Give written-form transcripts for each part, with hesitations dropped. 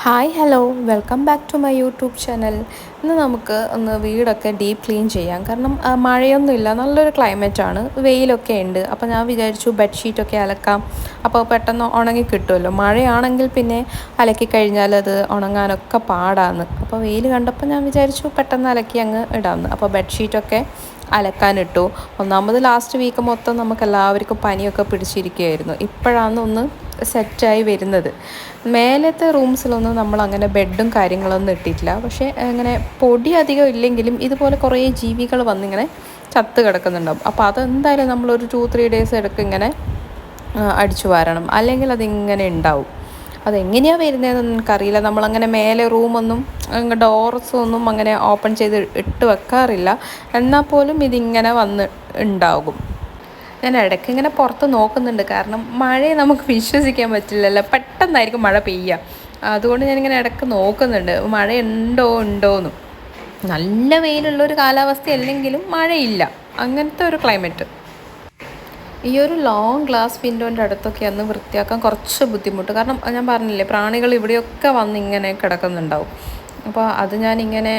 Hi hello welcome back to my YouTube channel. ഇന്ന് നമുക്ക് ഒന്ന് വീടൊക്കെ ഡീപ്പ് ക്ലീൻ ചെയ്യാം. കാരണം മഴയൊന്നുമില്ല, നല്ലൊരു ക്ലൈമറ്റാണ്, വെയിലൊക്കെ ഉണ്ട്. അപ്പോൾ ഞാൻ വിചാരിച്ചു ബെഡ്ഷീറ്റൊക്കെ അലക്കാം. അപ്പോൾ പെട്ടെന്ന് ഉണങ്ങി കിട്ടുമല്ലോ. മഴയാണെങ്കിൽ പിന്നെ അലക്കി കഴിഞ്ഞാൽ അത് ഉണങ്ങാനൊക്കെ പാടാന്ന്. അപ്പോൾ വെയിൽ കണ്ടപ്പോൾ ഞാൻ വിചാരിച്ചു പെട്ടെന്ന് അലക്കി അങ്ങ് ഇടാമെന്ന്. അപ്പോൾ ബെഡ്ഷീറ്റൊക്കെ അലക്കാനിട്ടു. ഒന്നാമത് ലാസ്റ്റ് വീക്ക് മൊത്തം നമുക്ക് എല്ലാവർക്കും പനിയൊക്കെ പിടിച്ചിരിക്കുകയായിരുന്നു. ഇപ്പോഴാണ് ഒന്ന് സെറ്റായി വരുന്നത്. മേലത്തെ റൂംസിലൊന്നും നമ്മൾ അങ്ങനെ ബെഡും കാര്യങ്ങളൊന്നും ഇട്ടിട്ടില്ല. പക്ഷേ അങ്ങനെ പൊടി അധികം ഇല്ലെങ്കിലും ഇതുപോലെ കുറേ ജീവികൾ വന്നിങ്ങനെ ചത്ത് കിടക്കുന്നുണ്ടാവും. അപ്പോൾ അതെന്തായാലും നമ്മളൊരു 2-3 ഡേയ്സ് ഇടയ്ക്ക് ഇങ്ങനെ അടിച്ചു വാരണം, അല്ലെങ്കിൽ അതിങ്ങനെ ഉണ്ടാവും. അതെങ്ങനെയാണ് വരുന്നതെന്ന് എനിക്കറിയില്ല. നമ്മളങ്ങനെ മേലെ റൂമൊന്നും ഡോർസൊന്നും അങ്ങനെ ഓപ്പൺ ചെയ്ത് ഇട്ട് വെക്കാറില്ല. എന്നാൽ പോലും ഇതിങ്ങനെ വന്ന് ഉണ്ടാകും. ഞാൻ ഇടയ്ക്ക് ഇങ്ങനെ പുറത്ത് നോക്കുന്നുണ്ട്, കാരണം മഴയെ നമുക്ക് വിശ്വസിക്കാൻ പറ്റില്ലല്ലോ, പെട്ടെന്നായിരിക്കും മഴ പെയ്യുക. അതുകൊണ്ട് ഞാനിങ്ങനെ ഇടയ്ക്ക് നോക്കുന്നുണ്ട് മഴ ഉണ്ടോയെന്ന്. നല്ല വെയിലുള്ളൊരു കാലാവസ്ഥ അല്ലെങ്കിലും മഴയില്ല, അങ്ങനത്തെ ഒരു ക്ലൈമറ്റ്. ഈ ഒരു ലോങ് ഗ്ലാസ് വിൻഡോൻ്റെ അടുത്തൊക്കെ ഒന്ന് വൃത്തിയാക്കാൻ കുറച്ച് ബുദ്ധിമുട്ട്. കാരണം ഞാൻ പറഞ്ഞില്ലേ, പ്രാണികൾ ഇവിടെയൊക്കെ വന്ന് ഇങ്ങനെ കിടക്കുന്നുണ്ടാവും. അപ്പോൾ അത് ഞാനിങ്ങനെ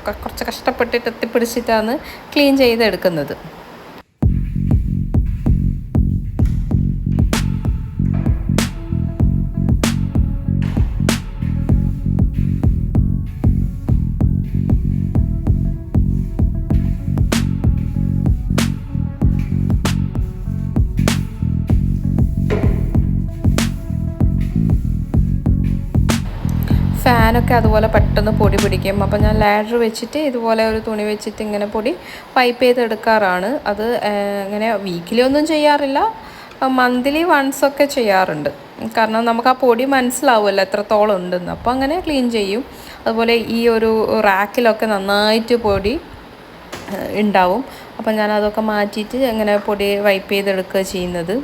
കുറച്ച് കഷ്ടപ്പെട്ടിട്ട് എത്തിപ്പിടിച്ചിട്ടാണ് ക്ലീൻ ചെയ്തെടുക്കുന്നത്. ഫാനൊക്കെ അതുപോലെ പെട്ടെന്ന് പൊടി പിടിക്കും. അപ്പോൾ ഞാൻ ലാഡർ വെച്ചിട്ട് ഇതുപോലെ ഒരു തുണി വെച്ചിട്ട് ഇങ്ങനെ പൊടി വൈപ്പ് ചെയ്തെടുക്കാറാണ്. അത് ഇങ്ങനെ വീക്കിലി ഒന്നും ചെയ്യാറില്ല, മന്ത്ലി വൺസൊക്കെ ചെയ്യാറുണ്ട്. കാരണം നമുക്ക് ആ പൊടി മനസ്സിലാവുമല്ലോ എത്രത്തോളം ഉണ്ടെന്ന്. അപ്പോൾ അങ്ങനെ ക്ലീൻ ചെയ്യും. അതുപോലെ ഈ ഒരു റാക്കിലൊക്കെ നന്നായിട്ട് പൊടി ഉണ്ടാവും. അപ്പം ഞാനതൊക്കെ മാറ്റിയിട്ട് ഇങ്ങനെ പൊടി വൈപ്പ് ചെയ്തെടുക്കുക ചെയ്യുന്നത്.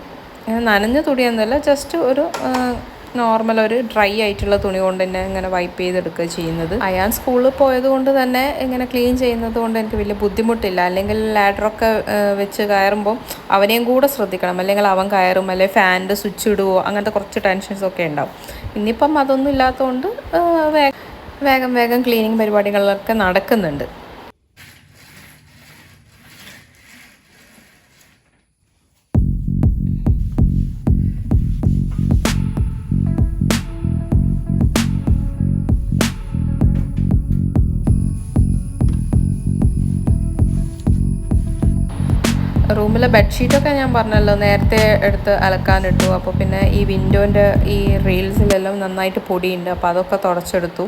നനഞ്ഞ തുണിയൊന്നുമല്ല, ജസ്റ്റ് ഒരു നോർമൽ ഒരു ഡ്രൈ ആയിട്ടുള്ള തുണി കൊണ്ട് തന്നെ ഇങ്ങനെ വൈപ്പ് ചെയ്തെടുക്കുക ചെയ്യുന്നത്. അയാൻ സ്കൂളിൽ പോയത് കൊണ്ട് തന്നെ ഇങ്ങനെ ക്ലീൻ ചെയ്യുന്നത് കൊണ്ട് എനിക്ക് വലിയ ബുദ്ധിമുട്ടില്ല. അല്ലെങ്കിൽ ലാഡറൊക്കെ വെച്ച് കയറുമ്പോൾ അവനെയും കൂടെ ശ്രദ്ധിക്കണം, അല്ലെങ്കിൽ അവൻ കയറും, അല്ലെങ്കിൽ ഫാനിൻ്റെ സ്വിച്ച് ഇടുവോ, അങ്ങനത്തെ കുറച്ച് ടെൻഷൻസൊക്കെ ഉണ്ടാവും. ഇന്നിപ്പം അതൊന്നും ഇല്ലാത്തതുകൊണ്ട് വേഗം വേഗം ക്ലീനിങ് പരിപാടികളൊക്കെ നടക്കുന്നുണ്ട്. റൂമിലെ ബെഡ്ഷീറ്റൊക്കെ ഞാൻ പറഞ്ഞല്ലോ നേരത്തെ എടുത്ത് അലക്കാനിട്ടു. അപ്പോൾ പിന്നെ ഈ വിൻഡോൻ്റെ ഈ റീൽസിലെല്ലാം നന്നായിട്ട് പൊടിയുണ്ട്, അപ്പോൾ അതൊക്കെ തുടച്ചെടുത്തു.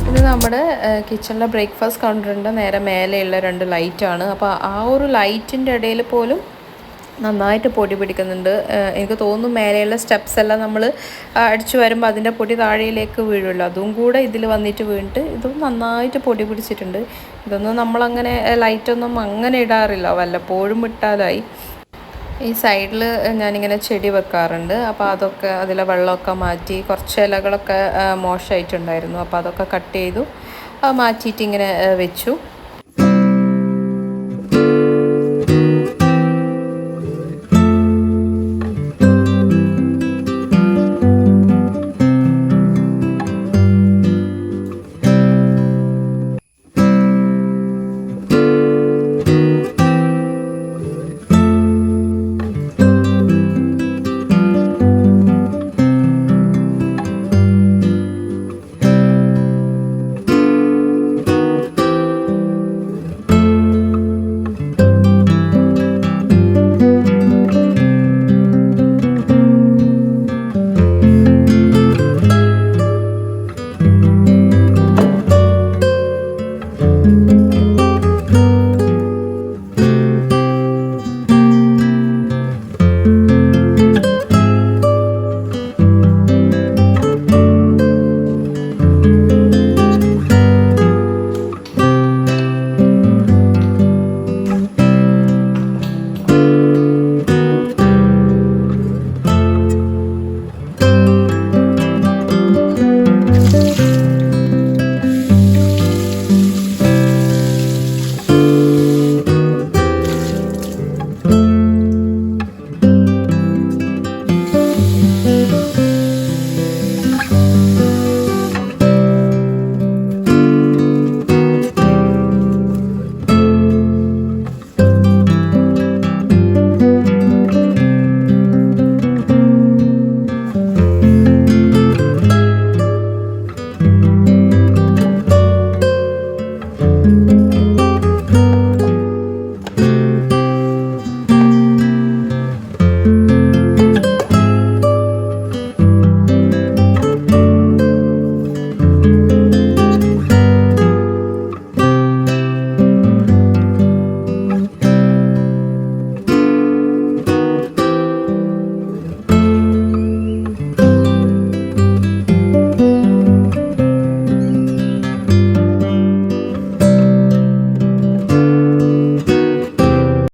ഇത് നമ്മുടെ കിച്ചണിലെ ബ്രേക്ക്ഫാസ്റ്റ് കൗണ്ടറിൻ്റെ നേരെ മേലെയുള്ള 2 ലൈറ്റാണ്. അപ്പോൾ ആ ഒരു ലൈറ്റിൻ്റെ ഇടയിൽ പോലും നന്നായിട്ട് പൊടി പിടിക്കുന്നുണ്ട്. എനിക്ക് തോന്നുന്നു മേലെയുള്ള സ്റ്റെപ്സ് എല്ലാം നമ്മൾ അടിച്ചു വരുമ്പോൾ അതിൻ്റെ പൊടി താഴേയിലേക്ക് വീഴുമല്ലോ, അതും കൂടെ ഇതിൽ വന്നിട്ട് വീണിട്ട് ഇതും നന്നായിട്ട് പൊടി പിടിച്ചിട്ടുണ്ട്. ഇതൊന്നും നമ്മളങ്ങനെ ലൈറ്റൊന്നും അങ്ങനെ ഇടാറില്ല, വല്ലപ്പോഴും ഇട്ടാലായി. ഈ സൈഡിൽ ഞാനിങ്ങനെ ചെടി വെക്കാറുണ്ട്. അപ്പോൾ അതൊക്കെ അതിലെ വെള്ളമൊക്കെ മാറ്റി, കുറച്ച് ഇലകളൊക്കെ മോശമായിട്ടുണ്ടായിരുന്നു. അപ്പോൾ അതൊക്കെ കട്ട് ചെയ്തു മാറ്റിയിട്ട് ഇങ്ങനെ വെച്ചു.